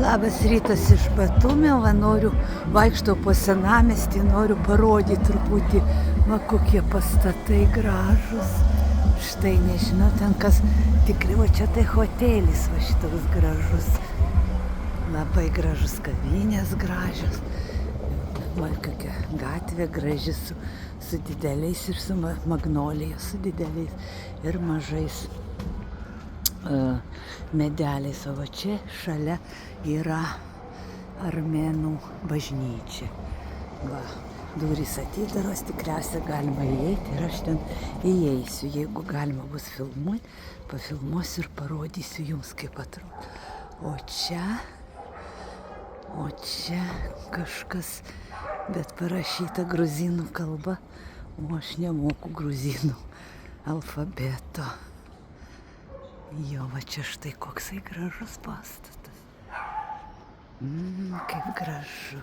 Labas rytas iš Batumio, noriu vaikštau po senamiestį, noriu parodyti truputį, kokie pastatai gražus. Štai nežinau, ten kas tikrai, va čia tai hotelis, va šitas gražus. Labai gražus, kavinės gražios. Va kokia gatvė graži su dideliais ir su magnolija, su dideliais ir mažais medeliais. O va čia šalia yra armėnų bažnyčia. Va, durys atidaros, tikriausiai galima įeiti ir aš ten įeisiu. Jeigu galima bus filmuoti, pafilmuosiu ir parodysiu jums, kaip atrodo. O čia kažkas, bet parašyta gruzinų kalba, o aš nemoku gruzinų alfabeto. Jo, va čia štai koksai gražus pastatas. Kaip gražu.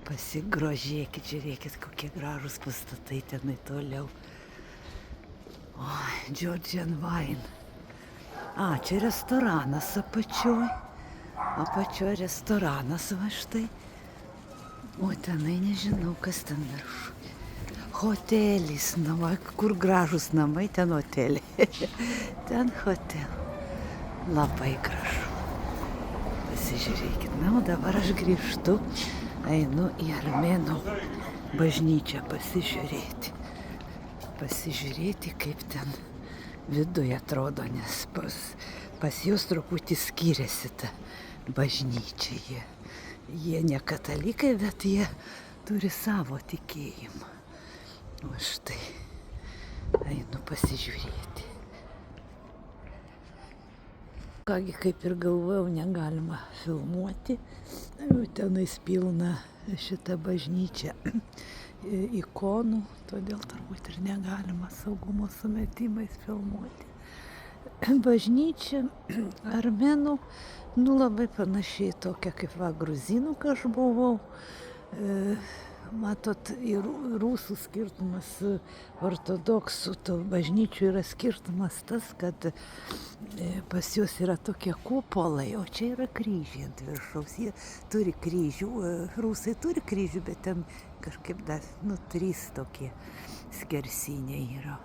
Pasigrožėkit, žiūrėkit, kokie gražus pastatai tenai toliau. Oi, Georgian Wine. Čia restoranas apačioj. Apačioj restoranas, va štai. O tenai nežinau, kas ten viršų. Hotelis, va, kur gražus namai, ten hoteliai. Ten hotel. Labai gražu. Pasižiūrėkit. O dabar aš grįžtu, einu į armėnų bažnyčią pasižiūrėti. Pasižiūrėti, kaip ten viduje atrodo, nes pas juos truputį skiriasi ta bažnyčia. Jie ne katalikai, bet jie turi savo tikėjimą. O štai, einu pasižiūrėti. Kągi, kaip ir galvojau, negalima filmuoti. Tenais pilna šitą bažnyčią ikonų, todėl turbūt ir negalima saugumo sumetimais filmuoti. Bažnyčia armėnų, labai panašiai tokia kaip gruzinų, kai aš buvau. Matot, ir rusų skirtumas, ortodoksų bažnyčių yra skirtumas tas, kad pas juos yra tokie kupolai, o čia yra kryžiai ant viršaus. Jie turi kryžių, rusai turi kryžių, bet ten kažkaip dar, 3 tokie skersiniai yra.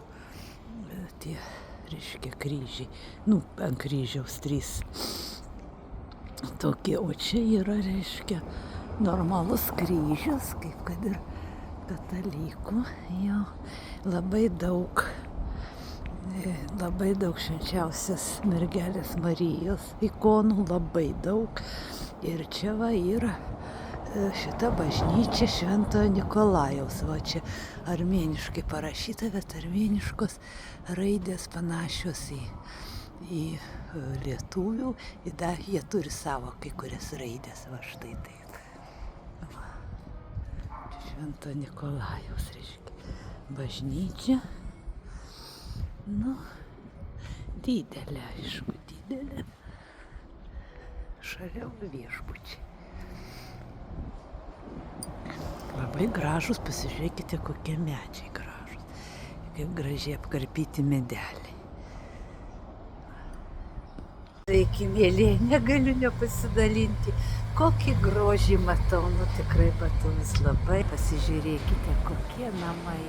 Tie, reiškia, kryžiai. Ant kryžiaus 3 tokie, o čia yra, reiškia, normalus kryžius, kaip kad ir katalikų. Jo, labai daug švenčiausios mergelės Marijos ikonų, labai daug. Ir čia va yra šita bažnyčia Šventojo Nikolajaus. Va čia armėniškai parašyta, bet armėniškos raidės panašios į lietuvių. Jie turi savo kai kurias raidės, va štai taip. Švento Nikolajaus, reiškia, bažnyčia. Didelė, aišku, didelė. Šalia viešbučiai. Labai gražus, pasižiūrėkite, kokie medžiai gražus. Kaip gražiai apkarpyti medeliai. Sveiki, mėlyje, negaliu nepasidalinti. Kokį grožį matau, tikrai Batumis labai. Pasižiūrėkite, kokie namai.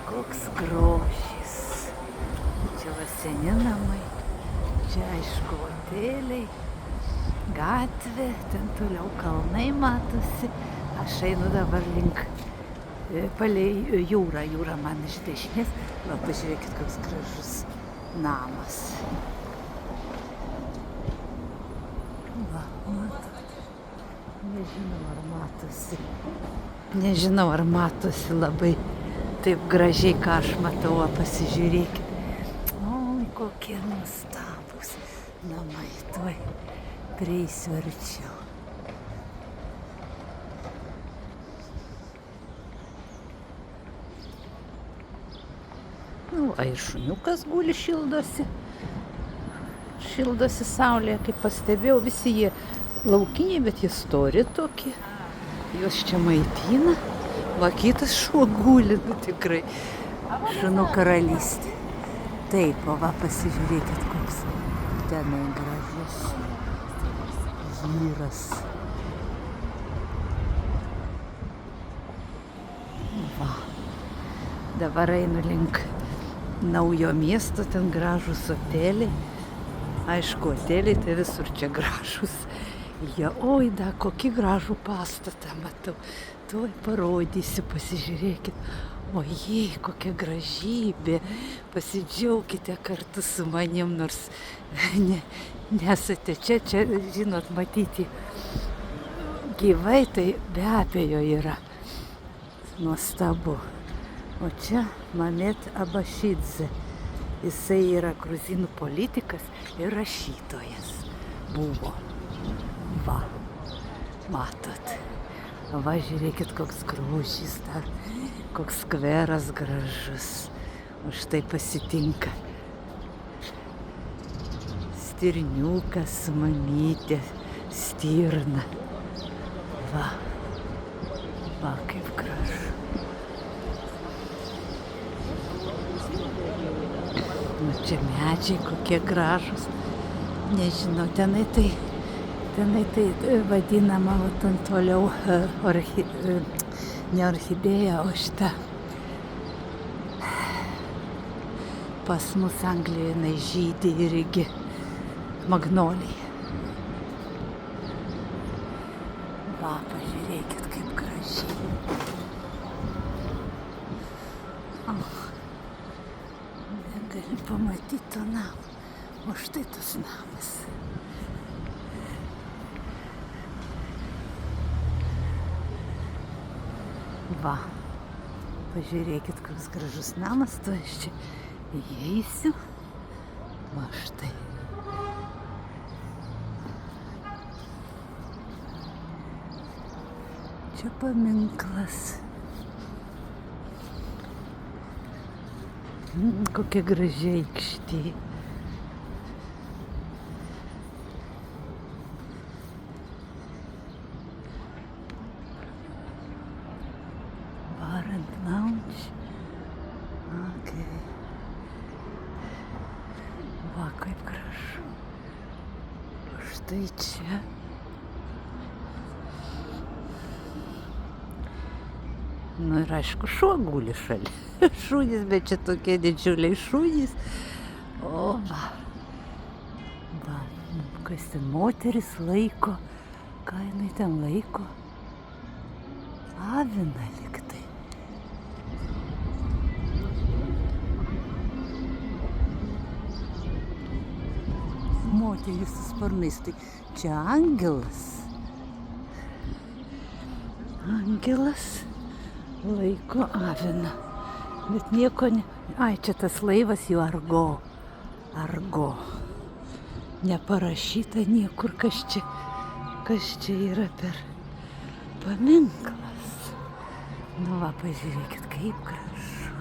Koks grožis. Čia va seni namai. Čia aišku hoteliai. Gatvė, ten toliau kalnai matosi. Aš einu dabar link palei jūrą. Jūra man iš dešinės. Va, pažiūrėkit, koks gražus namas. Nežinau, ar matosi labai taip gražiai, ką aš matau, pasižiūrėkit. Oi, kokie nuostabūs namai, tuoj prieisiu arčiau. Ir šuniukas guli, šildosi saulėje, kaip pastebėjau, visi jie laukiniai, bet jie stori tokie. Juos čia maitina. Va, kitas šuo guli, tikrai. Šunų karalystė. Taip, o va, pasižiūrėkit, koks tenai gražus. vyras. Va. Dabar einu link naujo miesto, ten gražus hoteliai. Aišku, hoteliai tai visur čia gražus. Jie, oi, da, kokį gražų pastatą matau. Tuoj parodysiu, pasižiūrėkit. Ojei, kokia gražybė. Pasidžiaukite kartu su manim, nors nesate čia, žinot, matyti gyvai, tai be abejo yra nuostabu. O čia Mamet Abašidze. Jisai yra gruzinų politikas ir rašytojas buvo. Va, matot. Va, žiūrėkit, koks grožis dar, koks skveras gražus. O štai pasitinka stirniukas su mamytė, stirna. Va, va, kaip gražu. Nu, čia medžiai kokie gražus. Nežinau, tenai tai vadinama, o ten toliau ne orchidėja, o šita. Pas mus Anglijoje jinai žydi irgi magnolija. Va, pažiūrėkit, kaip gražiai. Negali pamatyti to namą. O štai tas namas. Va, pažiūrėkit, koks gražus namas, tu aš čia įeisiu. Va, štai. Čia paminklas. Kokia graži aikštė. Lounge. Okay. Va, kaip gražu. Štai čia. Nu ir aišku, šuo guli šalia. Šunys, bet čia tokie didžiuliai šunys. O, va. Va, kas ten moteris laiko. Ką jinai ten laiko? Aviną liktai. Moteris su sparnais, tai čia angelas. Angelas laiko aviną. Bet nieko ne... Ai, čia tas laivas jų Argo. Argo. Neparašyta niekur, kas čia yra per paminklas. Nu va, pažiūrėkit, kaip gražu.